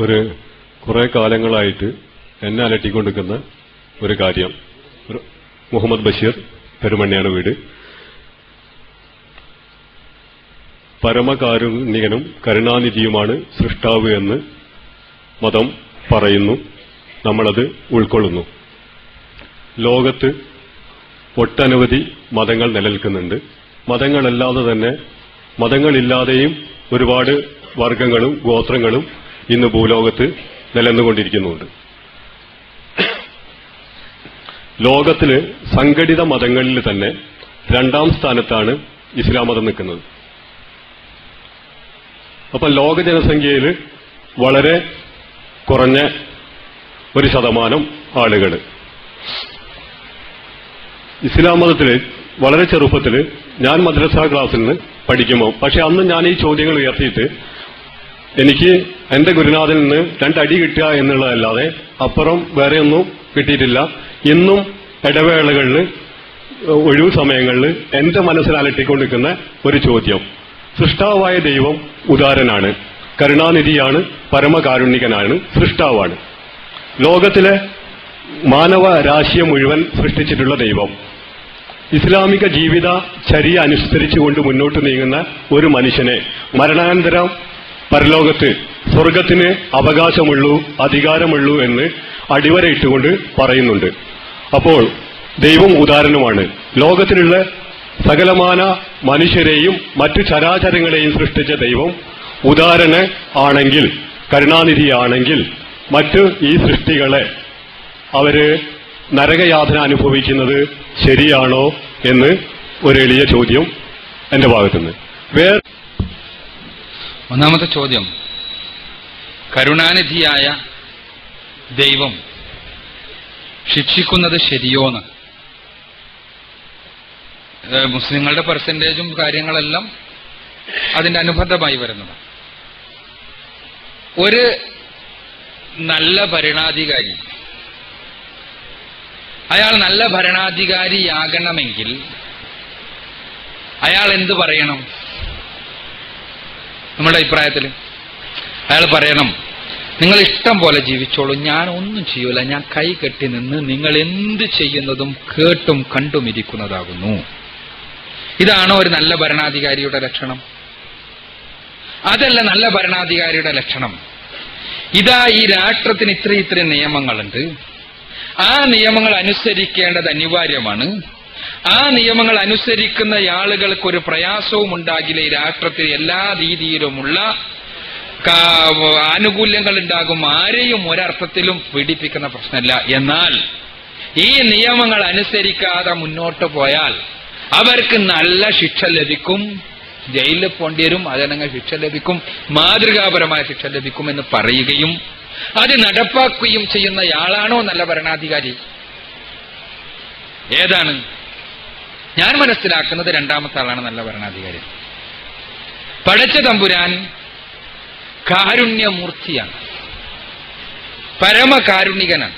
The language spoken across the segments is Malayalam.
ഒരു കുറെ കാലങ്ങളായിട്ട് എന്നെ അലട്ടിക്കൊണ്ടിരിക്കുന്ന ഒരു കാര്യം. മുഹമ്മദ് ബഷീർ, പെരുമണ്ണയാണ് വീട്. പരമകാരുണികനും കരുണാനിധിയുമാണ് സൃഷ്ടാവ് എന്ന് മതം പറയുന്നു. നമ്മളത് ഉൾക്കൊള്ളുന്നു. ലോകത്ത് ഒട്ടനവധി മതങ്ങൾ നിലനിൽക്കുന്നുണ്ട്. മതങ്ങളല്ലാതെ തന്നെ മതങ്ങളില്ലാതെയും ഒരുപാട് വർഗങ്ങളും ഗോത്രങ്ങളും ഇന്ന് ഭൂലോകത്ത് നിലനിന്നുകൊണ്ടിരിക്കുന്നുണ്ട്. ലോകത്തില് സംഘടിത മതങ്ങളിൽ തന്നെ 2ാം സ്ഥാനത്താണ് ഇസ്ലാം മതം നിൽക്കുന്നത്. അപ്പൊ ലോക ജനസംഖ്യയിൽ വളരെ കുറഞ്ഞ ഒരു ശതമാനം ആളുകൾ ഇസ്ലാം മതത്തില് വളരെ ചെറുപ്പത്തില് ഞാൻ മദ്രസ ക്ലാസ്സിൽ നിന്ന് പഠിക്കുമ്പോൾ, പക്ഷെ അന്ന് ഞാൻ ഈ ചോദ്യങ്ങൾ ഉയർത്തിയിട്ട് എനിക്ക് എന്റെ ഗുരുനാഥനിൽ നിന്ന് 2 അടി കിട്ടുക എന്നുള്ളതല്ലാതെ അപ്പുറം വേറെ ഒന്നും കിട്ടിയിട്ടില്ല. ഇന്നും ഇടവേളകളിൽ ഒഴിവു സമയങ്ങളിൽ എന്റെ മനസ്സിൽ അലട്ടിക്കൊണ്ടിരിക്കുന്ന ഒരു ചോദ്യം, സൃഷ്ടാവായ ദൈവം ഉദാരനാണ്, കരുണാനിധിയാണ്, പരമകാരുണികനാണ്, സൃഷ്ടാവാണ്. ലോകത്തിലെ മാനവ രാശിയെ മുഴുവൻ സൃഷ്ടിച്ചിട്ടുള്ള ദൈവം ഇസ്ലാമിക ജീവിത ചര്യ അനുസരിച്ചുകൊണ്ട് മുന്നോട്ട് നീങ്ങുന്ന ഒരു മനുഷ്യനെ മരണാനന്തരം പരലോകത്ത് സ്വർഗത്തിന് അവകാശമുള്ളൂ, അധികാരമുള്ളൂ എന്ന് അടിവരയിട്ടുകൊണ്ട് പറയുന്നുണ്ട്. അപ്പോൾ ദൈവം ഉദാരനുമാണ്. ലോകത്തിലുള്ള സകലമാന മനുഷ്യരെയും മറ്റു ചരാചരങ്ങളെയും സൃഷ്ടിച്ച ദൈവം ഉദാരന് ആണെങ്കിൽ, കരുണാനിധിയാണെങ്കിൽ, മറ്റു ഈ സൃഷ്ടികളെ അവര് നരകയാതന അനുഭവിക്കുന്നത് ശരിയാണോ എന്ന് ഒരു എളിയ ചോദ്യം എന്റെ ഭാഗത്തുനിന്ന്. ഒന്നാമത്തെ ചോദ്യം, കരുണാനിധിയായ ദൈവം ശിക്ഷിക്കുന്നത് ശരിയോന്ന്. മുസ്ലിങ്ങളുടെ പെർസെന്റേജും കാര്യങ്ങളെല്ലാം അതിന്റെ അനുബന്ധമായി വരുന്നതാണ്. ഒരു നല്ല ഭരണാധികാരി, അയാൾ നല്ല ഭരണാധികാരിയാകണമെങ്കിൽ അയാൾ എന്ത് പറയണം? നമ്മുടെ അഭിപ്രായത്തിൽ അയാൾ പറയണം, നിങ്ങൾ ഇഷ്ടം പോലെ ജീവിച്ചോളൂ, ഞാൻ ഒന്നും ചെയ്യൂല, ഞാൻ കൈ കെട്ടി നിന്ന് നിങ്ങൾ എന്ത് ചെയ്യുന്നതും കേട്ടും കണ്ടും ഇരിക്കുന്നതാകുന്നു. ഇതാണോ ഒരു നല്ല ഭരണാധികാരിയുടെ ലക്ഷണം? അതല്ല നല്ല ഭരണാധികാരിയുടെ ലക്ഷണം. ഇതാ ഈ രാഷ്ട്രത്തിന് ഇത്രയും നിയമങ്ങളുണ്ട്, ആ നിയമങ്ങൾ അനുസരിക്കേണ്ടത് അനിവാര്യമാണ്, ആ നിയമങ്ങൾ അനുസരിക്കുന്ന ആളുകൾക്ക് ഒരു പ്രയാസവും ഉണ്ടാകില്ല, ഈ രാഷ്ട്രത്തിൽ എല്ലാ രീതിയിലുമുള്ള ആനുകൂല്യങ്ങൾ ഉണ്ടാകും, ആരെയും ഒരർത്ഥത്തിലും പീഡിപ്പിക്കുന്ന പ്രശ്നമില്ല. എന്നാൽ ഈ നിയമങ്ങൾ അനുസരിക്കാതെ മുന്നോട്ട് പോയാൽ അവർക്ക് നല്ല ശിക്ഷ ലഭിക്കും, ജയിലിൽ പോണ്ടി വരും, അതിനങ്ങൾ ശിക്ഷ ലഭിക്കും, മാതൃകാപരമായ ശിക്ഷ ലഭിക്കുമെന്ന് പറയുകയും അത് നടപ്പാക്കുകയും ചെയ്യുന്നയാളാണോ നല്ല ഭരണാധികാരി? ഏതാണ്? ഞാൻ മനസ്സിലാക്കുന്നത് 2ാമത്തെ ആളാണ് നല്ല ഭരണാധികാരി. പടച്ച തമ്പുരാൻ കാരുണ്യമൂർത്തിയാണ്, പരമകാരുണികനാണ്.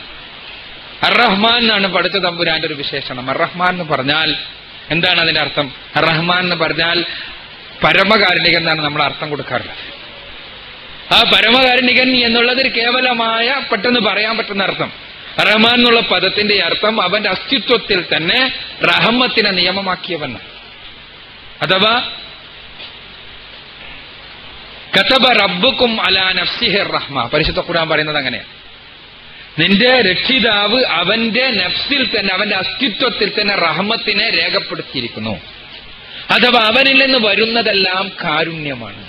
അർ-റഹ്മാൻ എന്നാണ് പടച്ച തമ്പുരാന്റെ ഒരു വിശേഷണം. അർ-റഹ്മാൻ എന്ന് പറഞ്ഞാൽ എന്താണ് അതിന്റെ അർത്ഥം? അർ-റഹ്മാൻ എന്ന് പറഞ്ഞാൽ പരമകാരുണികൻ എന്നാണ് നമ്മൾ അർത്ഥം കൊടുക്കാറുള്ളത്. ആ പരമകാരുണികൻ എന്നുള്ളത് കേവലമായ പെട്ടെന്ന് പറയാൻ പറ്റുന്ന അർത്ഥം. റഹ്മാൻ എന്നുള്ള പദത്തിന്റെ അർത്ഥം അവന്റെ അസ്തിത്വത്തിൽ തന്നെ റഹ്മത്തിനെ നിയമമാക്കിയവൻ. അഥവാ കതബ റബ്ബുക്കും അലാ നഫ്സിഹി റഹ്മ, പരിശുദ്ധ ഖുർആൻ പറയുന്നത് അങ്ങനെയാണ്. നിന്റെ രക്ഷിതാവ് അവന്റെ നഫ്സിൽ തന്നെ, അവന്റെ അസ്തിത്വത്തിൽ തന്നെ റഹ്മത്തിനെ രേഖപ്പെടുത്തിയിരിക്കുന്നു. അഥവാ അവനിൽ നിന്ന് വരുന്നതെല്ലാം കാരുണ്യമാണ്.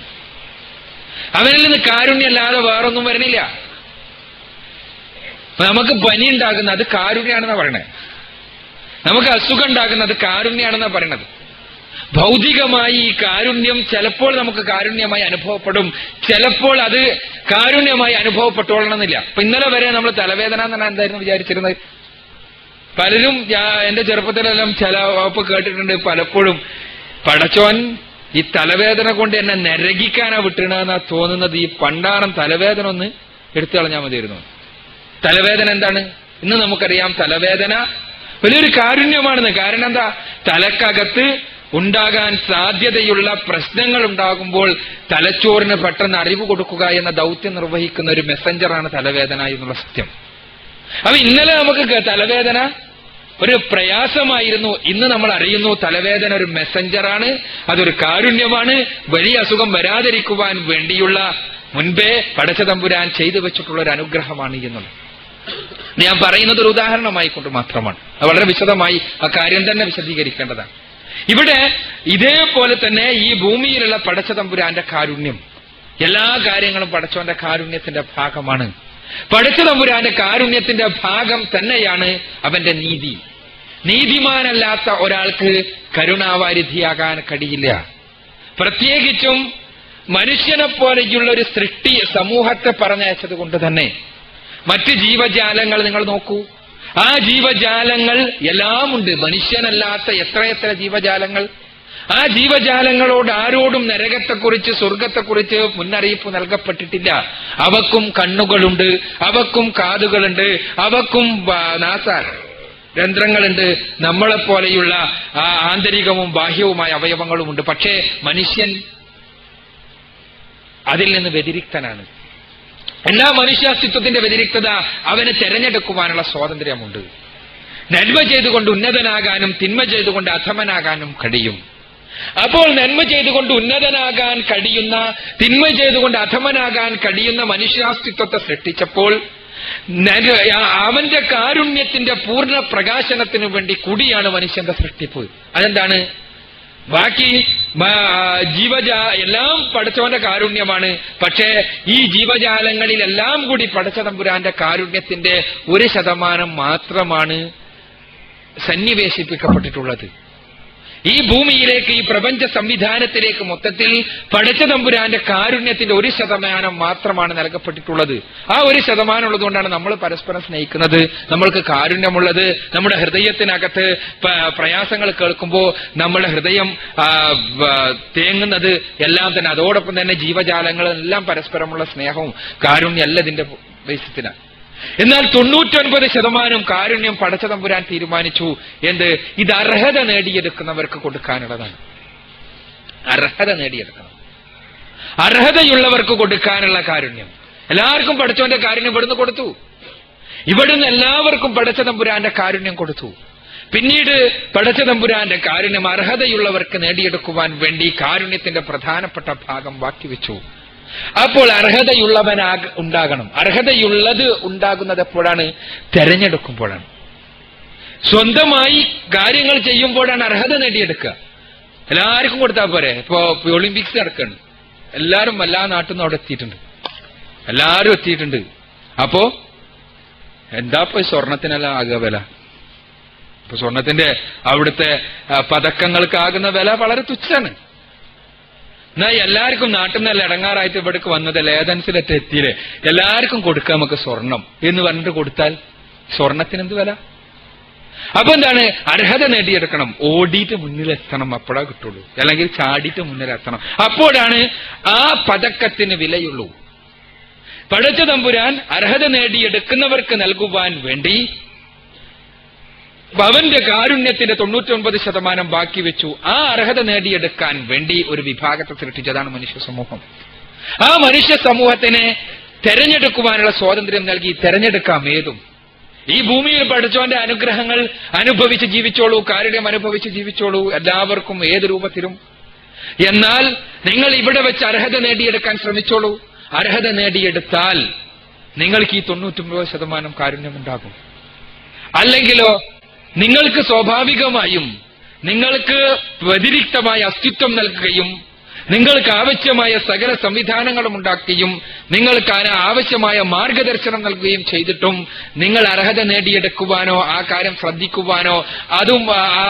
അവനിൽ നിന്ന് കാരുണ്യമല്ലാതെ വേറൊന്നും വരണില്ല. നമുക്ക് പനി ഉണ്ടാകുന്നത് അത് കാരുണ്യാണെന്നാ പറയണത്, നമുക്ക് അസുഖം ഉണ്ടാകുന്നത് കാരുണ്യാണെന്നാ പറയണത്. ഭൗതികമായി ഈ കാരുണ്യം ചിലപ്പോൾ നമുക്ക് കാരുണ്യമായി അനുഭവപ്പെടും, ചിലപ്പോൾ അത് കാരുണ്യമായി അനുഭവപ്പെട്ടോളണമെന്നില്ല. അപ്പൊ ഇന്നലെ വരെ നമ്മൾ തലവേദന എന്നാണ് എന്തായിരുന്നു വിചാരിച്ചിരുന്നത്. പലരും എന്റെ ചെറുപ്പത്തിലെല്ലാം ചില വകുപ്പ് കേട്ടിട്ടുണ്ട്, പലപ്പോഴും പടച്ചോൻ ഈ തലവേദന കൊണ്ട് എന്നെ നരകിക്കാനാ വിട്ടണെന്നാ തോന്നുന്നത്. ഈ പണ്ടാറം തലവേദന ഒന്ന് എടുത്തു കളഞ്ഞാൽ മതിയായിരുന്നു. തലവേദന എന്താണ്? ഇന്ന് നമുക്കറിയാം തലവേദന വലിയൊരു കാരുണ്യമാണെന്ന്. കാരണം എന്താ? തലക്കകത്ത് ഉണ്ടാകാൻ സാധ്യതയുള്ള പ്രശ്നങ്ങൾ ഉണ്ടാകുമ്പോൾ തലച്ചോറിന് പെട്ടെന്ന് അറിവ് കൊടുക്കുക എന്ന ദൗത്യം നിർവഹിക്കുന്ന ഒരു മെസ്സഞ്ചറാണ് തലവേദന എന്നുള്ള സത്യം. അപ്പൊ ഇന്നലെ നമുക്ക് തലവേദന ഒരു പ്രയാസമായിരുന്നു. ഇന്ന് നമ്മൾ അറിയുന്നു തലവേദന ഒരു മെസ്സഞ്ചറാണ്, അതൊരു കാരുണ്യമാണ്, വലിയ അസുഖം വരാതിരിക്കുവാൻ വേണ്ടിയുള്ള മുൻപേ പടച്ചതമ്പുരാൻ ചെയ്തു വെച്ചിട്ടുള്ള ഒരു അനുഗ്രഹമാണ് എന്നുള്ളത് ഞാൻ പറയുന്നത് ഒരു ഉദാഹരണമായിക്കൊണ്ട് മാത്രമാണ്. വളരെ വിശദമായി ആ കാര്യം തന്നെ വിശദീകരിക്കേണ്ടതാണ്. ഇവിടെ ഇതേപോലെ തന്നെ ഈ ഭൂമിയിലുള്ള പടച്ചതമ്പുരാന്റെ കാരുണ്യം, എല്ലാ കാര്യങ്ങളും പടച്ചവന്റെ കാരുണ്യത്തിന്റെ ഭാഗമാണ്. പടച്ചതമ്പുരാന്റെ കാരുണ്യത്തിന്റെ ഭാഗം തന്നെയാണ് അവന്റെ നീതി. നീതിമാനല്ലാത്ത ഒരാൾക്ക് കരുണാവാരിധിയാകാൻ കഴിയില്ല. പ്രത്യേകിച്ചും മനുഷ്യനെ പോലെയുള്ള ഒരു സൃഷ്ടി സമൂഹത്തെ പറഞ്ഞയച്ചത് കൊണ്ട് തന്നെ മറ്റ് ജീവജാലങ്ങൾ നിങ്ങൾ നോക്കൂ, ആ ജീവജാലങ്ങൾ എല്ലാം ഉണ്ട്. മനുഷ്യനല്ലാത്ത എത്രയെത്ര ജീവജാലങ്ങൾ. ആ ജീവജാലങ്ങളോട് ആരോടും നരകത്തെക്കുറിച്ച് സ്വർഗത്തെക്കുറിച്ച് മുന്നറിയിപ്പ് നൽകപ്പെട്ടിട്ടില്ല. അവക്കും കണ്ണുകളുണ്ട്, അവക്കും കാതുകളുണ്ട്, അവക്കും രന്ധ്രങ്ങളുണ്ട്, നമ്മളെപ്പോലെയുള്ള ആന്തരികവും ബാഹ്യവുമായ അവയവങ്ങളുമുണ്ട്. പക്ഷേ മനുഷ്യൻ അതിൽ നിന്ന് വ്യതിരിക്തനാണ്. എല്ലാ മനുഷ്യാസ്തിത്വത്തിന്റെ വ്യതിരിക്തത അവന് തെരഞ്ഞെടുക്കുവാനുള്ള സ്വാതന്ത്ര്യമുണ്ട്. നന്മ ചെയ്തുകൊണ്ട് ഉന്നതനാകാനും തിന്മ ചെയ്തുകൊണ്ട് അധമനാകാനും കഴിയും. അപ്പോൾ നന്മ ചെയ്തുകൊണ്ട് ഉന്നതനാകാൻ കഴിയുന്ന, തിന്മ ചെയ്തുകൊണ്ട് അധമനാകാൻ കഴിയുന്ന മനുഷ്യാസ്തിത്വത്തെ സൃഷ്ടിച്ചപ്പോൾ അവന്റെ കാരുണ്യത്തിന്റെ പൂർണ്ണ പ്രകാശനത്തിനു വേണ്ടി കൂടിയാണ് മനുഷ്യന്റെ സൃഷ്ടിപ്പ്. അതെന്താണ്? ബാക്കി എല്ലാം പടച്ചവന്റെ കാരുണ്യമാണ്. പക്ഷേ ഈ ജീവജാലങ്ങളിലെല്ലാം കൂടി പടച്ചതമ്പുരാന്റെ കാരുണ്യത്തിന്റെ 1% മാത്രമാണ് സന്നിവേശിപ്പിക്കപ്പെട്ടിട്ടുള്ളത്. ഈ ഭൂമിയിലേക്ക്, ഈ പ്രപഞ്ച സംവിധാനത്തിലേക്ക് മൊത്തത്തിൽ പടച്ചതമ്പുരാന്റെ കാരുണ്യത്തിന്റെ 1% മാത്രമാണ് നൽകപ്പെട്ടിട്ടുള്ളത്. ആ 1% ഉള്ളതുകൊണ്ടാണ് നമ്മൾ പരസ്പരം സ്നേഹിക്കുന്നത്, നമ്മൾക്ക് കാരുണ്യമുള്ളത്. നമ്മുടെ ഹൃദയത്തിനകത്ത് പ്രയാസങ്ങൾ കേൾക്കുമ്പോൾ നമ്മുടെ ഹൃദയം തേങ്ങുന്നത് എല്ലാം തന്നെ അതോടൊപ്പം തന്നെ ജീവജാലങ്ങളെല്ലാം പരസ്പരമുള്ള സ്നേഹവും കാരുണ്യം അല്ല ഇതിന്റെ ബേസിസിനാണ്. എന്നാൽ 99% കാരുണ്യം പടച്ചതമ്പുരാൻ തീരുമാനിച്ചു. എന്ത്? ഇത് അർഹത നേടിയെടുക്കുന്നവർക്ക് കൊടുക്കാനുള്ളതാണ്. അർഹത നേടിയെടുക്കണം, അർഹതയുള്ളവർക്ക് കൊടുക്കാനുള്ള കാരുണ്യം. എല്ലാവർക്കും പടച്ചവന്റെ കാരുണ്യം ഇവിടുന്ന് കൊടുത്തു. ഇവിടുന്ന് എല്ലാവർക്കും പടച്ചതമ്പുരാന്റെ കാരുണ്യം കൊടുത്തു. പിന്നീട് പടച്ചതമ്പുരാന്റെ കാരുണ്യം അർഹതയുള്ളവർക്ക് നേടിയെടുക്കുവാൻ വേണ്ടി കാരുണ്യത്തിന്റെ പ്രധാനപ്പെട്ട ഭാഗം ബാക്കിവെച്ചു. അപ്പോൾ ഉണ്ടാകണം. അർഹതയുള്ളത് ഉണ്ടാകുന്നത് എപ്പോഴാണ്? തെരഞ്ഞെടുക്കുമ്പോഴാണ്. സ്വന്തമായി കാര്യങ്ങൾ ചെയ്യുമ്പോഴാണ് അർഹത നേടിയെടുക്കുക. എല്ലാവർക്കും കൊടുത്താൽ പോരെ? ഇപ്പോ ഒളിമ്പിക്സ് നടക്കുകയാണ്, എല്ലാവരും എല്ലാ നാട്ടിൽ നിന്നും അവിടെ എത്തിയിട്ടുണ്ട്, എല്ലാവരും എത്തിയിട്ടുണ്ട്. അപ്പോ എന്താ ഇപ്പൊ സ്വർണത്തിനെല്ലാം ആകുക വില? ഇപ്പൊ സ്വർണത്തിന്റെ അവിടുത്തെ പതക്കങ്ങൾക്കാകുന്ന വില വളരെ തുച്ഛാണ്. എന്നാ എല്ലാവർക്കും നാട്ടിൽ നിന്നല്ല ഇടങ്ങാറായിട്ട് ഇവിടേക്ക് വന്നതല്ല, ഏതൻസിലൊക്കെ എത്തിയില്ലേ, എല്ലാവർക്കും കൊടുക്കാം നമുക്ക് സ്വർണം എന്ന് പറഞ്ഞിട്ട് കൊടുത്താൽ സ്വർണത്തിനെന്ത് വില? അപ്പൊ എന്താണ്? അർഹത നേടിയെടുക്കണം, ഓടിയിട്ട് മുന്നിലെത്തണം, അപ്പോഴാ കിട്ടുള്ളൂ. അല്ലെങ്കിൽ ചാടിയിട്ട് മുന്നിലെത്തണം, അപ്പോഴാണ് ആ പതക്കത്തിന് വിലയുള്ളൂ. പടച്ചതമ്പുരാൻ അർഹത നേടിയെടുക്കുന്നവർക്ക് നൽകുവാൻ വേണ്ടി അവന്റെ കാരുണ്യത്തിന്റെ 99% ബാക്കി വെച്ചു. ആ അർഹത നേടിയെടുക്കാൻ വേണ്ടി ഒരു വിഭാഗത്തെ സൃഷ്ടിച്ചതാണ് മനുഷ്യ സമൂഹം. ആ മനുഷ്യ സമൂഹത്തിനെ തെരഞ്ഞെടുക്കുവാനുള്ള സ്വാതന്ത്ര്യം നൽകി. തെരഞ്ഞെടുക്കാം ഏതും. ഈ ഭൂമിയിൽ പഠിച്ചവന്റെ അനുഗ്രഹങ്ങൾ അനുഭവിച്ച് ജീവിച്ചോളൂ, കാരുണ്യം അനുഭവിച്ച് ജീവിച്ചോളൂ, എല്ലാവർക്കും ഏത് രൂപത്തിലും. എന്നാൽ നിങ്ങൾ ഇവിടെ വെച്ച് അർഹത നേടിയെടുക്കാൻ ശ്രമിച്ചോളൂ. അർഹത നേടിയെടുത്താൽ നിങ്ങൾക്ക് ഈ 99% കാരുണ്യമുണ്ടാകും. അല്ലെങ്കിലോ നിങ്ങൾക്ക് സ്വാഭാവികമായും നിങ്ങൾക്ക് വ്യതിരിക്തമായ അസ്തിത്വം നൽകുകയും നിങ്ങൾക്ക് ആവശ്യമായ സകല സംവിധാനങ്ങളും ഉണ്ടാക്കുകയും നിങ്ങൾക്ക് ആവശ്യമായ മാർഗദർശനം നൽകുകയും ചെയ്തിട്ടും നിങ്ങൾ അർഹത നേടിയെടുക്കുവാനോ ആ കാര്യം ശ്രദ്ധിക്കുവാനോ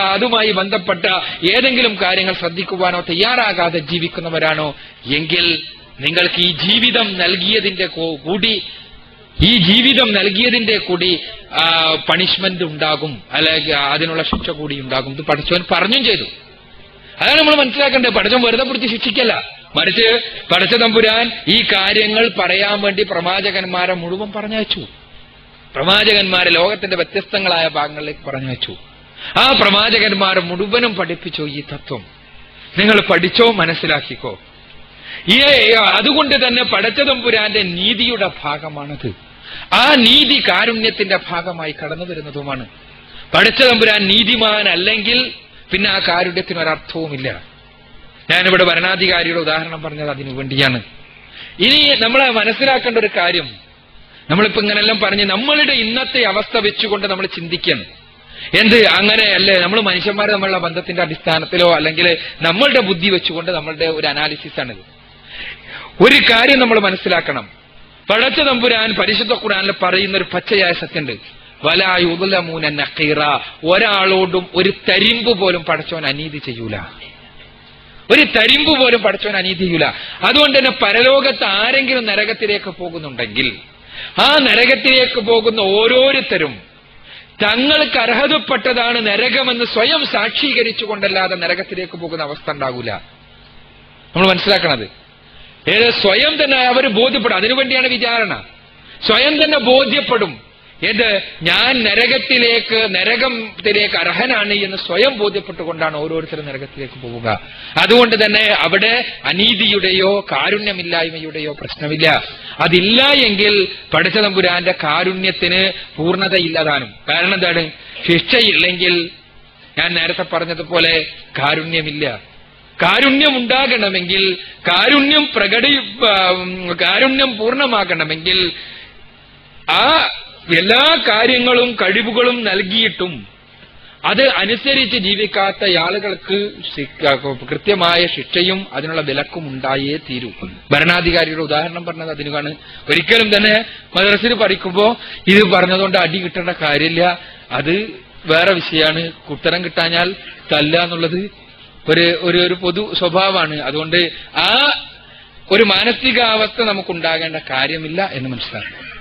അതുമായി ബന്ധപ്പെട്ട ഏതെങ്കിലും കാര്യങ്ങൾ ശ്രദ്ധിക്കുവാനോ തയ്യാറാകാതെ ജീവിക്കുന്നവരാണോ എങ്കിൽ നിങ്ങൾക്ക് ഈ ജീവിതം നൽകിയതിന്റെ കൂടി പണിഷ്മെന്റ് ഉണ്ടാകും, അല്ലെങ്കിൽ അതിനുള്ള ശിക്ഷ കൂടി ഉണ്ടാകും. ഇത് പടച്ചവൻ പറഞ്ഞും ചെയ്തു. അതാണ് നമ്മൾ മനസ്സിലാക്കേണ്ടത്. പടച്ചവൻ വെറുതെ പിടിച്ച് ശിക്ഷിക്കല്ല, മറിച്ച് പടച്ചതമ്പുരാൻ ഈ കാര്യങ്ങൾ പറയാൻ വേണ്ടി പ്രവാചകന്മാരെ മുഴുവൻ പറഞ്ഞയച്ചു. പ്രവാചകന്മാരെ ലോകത്തിന്റെ വ്യത്യസ്തങ്ങളായ ഭാഗങ്ങളിലേക്ക് പറഞ്ഞയച്ചു. ആ പ്രവാചകന്മാരെ മുഴുവനും പഠിപ്പിച്ചു ഈ തത്വം. നിങ്ങൾ പഠിച്ചോ, മനസ്സിലാക്കിക്കോ. അതുകൊണ്ട് തന്നെ പടച്ചതമ്പുരാന്റെ നീതിയുടെ ഭാഗമാണത്. ആ നീതി കാരുണ്യത്തിന്റെ ഭാഗമായി കടന്നു വരുന്നതുമാണ്. പടച്ചതമ്പുരാൻ നീതിമാൻ അല്ലെങ്കിൽ പിന്നെ ആ കാരുണ്യത്തിന് ഒരർത്ഥവുമില്ല. ഞാനിവിടെ ഭരണാധികാരിയുടെ ഉദാഹരണം പറഞ്ഞത് അതിനു വേണ്ടിയാണ്. ഇനി നമ്മൾ മനസ്സിലാക്കേണ്ട ഒരു കാര്യം, നമ്മളിപ്പോ ഇങ്ങനെല്ലാം പറഞ്ഞ് നമ്മളുടെ ഇന്നത്തെ അവസ്ഥ വെച്ചുകൊണ്ട് നമ്മൾ ചിന്തിക്കണം. എന്ത് അങ്ങനെയല്ലേ നമ്മൾ മനുഷ്യന്മാർ തമ്മിലുള്ള ബന്ധത്തിന്റെ അടിസ്ഥാനത്തിലോ അല്ലെങ്കിൽ നമ്മളുടെ ബുദ്ധി വെച്ചുകൊണ്ട് നമ്മളുടെ ഒരു അനാലിസിസ് ആണിത്. ഒരു കാര്യം നമ്മൾ മനസ്സിലാക്കണം. പടച്ച തമ്പുരാൻ പരിശുദ്ധ ഖുർആനിൽ പറയുന്ന ഒരു പച്ചയായ സത്യമുണ്ട്. വലാ യുദ്ലമൂന നഖീറ, ഒരാളോടും ഒരു തരിമ്പ് പോലും പടച്ചവൻ അനീതി ചെയ്യൂല. ഒരു തരിമ്പ് പോലും പടച്ചവൻ അനീതി ചെയ്യൂല. അതുകൊണ്ട് തന്നെ പരലോകത്ത് ആരെങ്കിലും നരകത്തിലേക്ക് പോകുന്നുണ്ടെങ്കിൽ ആ നരകത്തിലേക്ക് പോകുന്ന ഓരോരുത്തരും തങ്ങൾക്ക് അർഹതപ്പെട്ടതാണ് നരകമെന്ന് സ്വയം സാക്ഷീകരിച്ചുകൊണ്ടല്ലാതെ നരകത്തിലേക്ക് പോകുന്ന അവസ്ഥ ഉണ്ടാകൂല. നമ്മൾ മനസ്സിലാക്കണത് സ്വയം തന്നെ അവർ ബോധ്യപ്പെടും. അതിനുവേണ്ടിയാണ് വിചാരണ. സ്വയം തന്നെ ബോധ്യപ്പെടും ഏത് ഞാൻ നരകത്തിലേക്ക് അർഹനാണ് എന്ന് സ്വയം ബോധ്യപ്പെട്ടുകൊണ്ടാണ് ഓരോരുത്തരും നരകത്തിലേക്ക് പോവുക. അതുകൊണ്ട് തന്നെ അവിടെ അനീതിയുടെയോ കാരുണ്യമില്ലായ്മയുടെയോ പ്രശ്നമില്ല. അതില്ല എങ്കിൽ പടച്ചതമ്പുരാന്റെ കാരുണ്യത്തിന് പൂർണ്ണതയില്ലതാനും. കാരണം എന്താണ്? ശിക്ഷയില്ലെങ്കിൽ ഞാൻ നേരത്തെ പറഞ്ഞതുപോലെ കാരുണ്യമില്ല. കാരുണ്യമുണ്ടാകണമെങ്കിൽ കാരുണ്യം പൂർണ്ണമാകണമെങ്കിൽ ആ എല്ലാ കാര്യങ്ങളും കഴിവുകളും നൽകിയിട്ടും അത് അനുസരിച്ച് ജീവിക്കാത്ത ആളുകൾക്ക് കൃത്യമായ ശിക്ഷയും അതിനുള്ള വിലക്കും ഉണ്ടായേ തീരൂ. ഭരണാധികാരിയുടെ ഉദാഹരണം പറഞ്ഞത് അതിനാണ്. ഒരിക്കലും തന്നെ മദ്രസയിൽ പഠിക്കുമ്പോ ഇത് പറഞ്ഞതുകൊണ്ട് അടി കിട്ടേണ്ട കാര്യമില്ല. അത് വേറെ വിഷയമാണ്. ഉത്തരം കിട്ടാഞ്ഞാൽ തല്ല എന്നുള്ളത് ഒരു പൊതു സ്വഭാവമാണ്. അതുകൊണ്ട് ആ ഒരു മാനസികാവസ്ഥ നമുക്കുണ്ടാകേണ്ട കാര്യമില്ല എന്ന് മനസ്സിലാക്കണം.